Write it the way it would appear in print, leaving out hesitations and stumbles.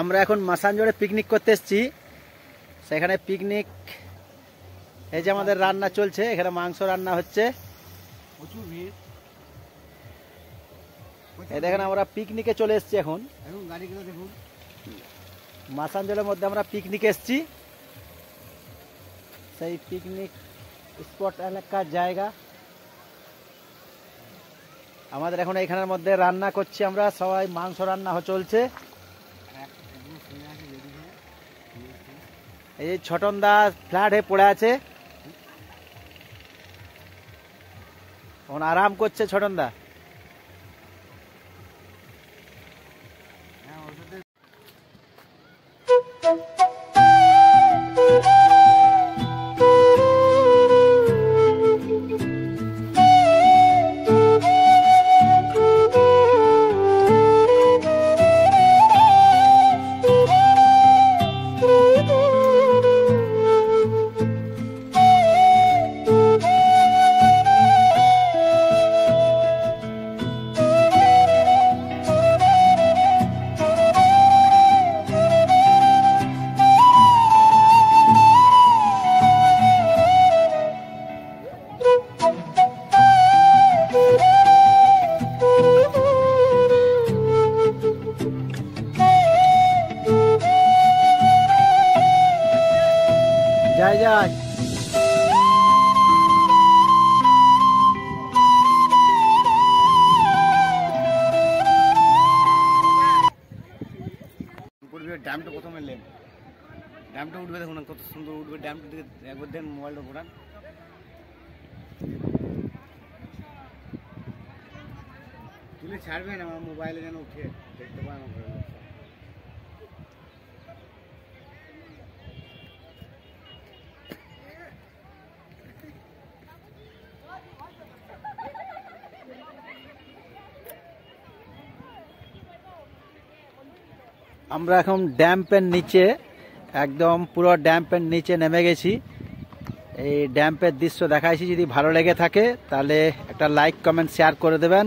আমরা এখন মাসাঞ্জোড়ে পিকনিক করতে এসেছি। সেখানে পিকনিক, এই যে আমাদের রান্না চলছে, এখানে মাংস রান্না হচ্ছে। এই দেখেন আমরা পিকনিকে চলে এসেছি এখন। মাসাঞ্জোড়ের মধ্যে আমরা পিকনিকে এসেছি। সেই পিকনিক স্পট এলাকার জায়গা। আমাদের এখন এখানের মধ্যে রান্না করছি আমরা সবাই, মাংস রান্না চলছে। এই ছোটন দা ফ্ল্যাট হয়ে পড়ে আছে, এখন আরাম করছে ছোটন দা। যাই যাই ড্যামটা প্রথমে এলেন, ড্যামটা উঠবে দেখুন কত সুন্দর উঠবে ড্যামটা দিকে একবার দেন, মোবাইলটা ঘোরান। তুলে ছাড়বেন আমার মোবাইলে যেন উঠে দেখতে পায় আমার ঘরে। আমরা এখন ড্যাম্পের নিচে, একদম পুরো ড্যাম্পের নিচে নেমে গেছি। এই ড্যাম্পের দৃশ্য দেখাইছি, যদি ভালো লেগে থাকে তাহলে একটা লাইক কমেন্ট শেয়ার করে দেবেন।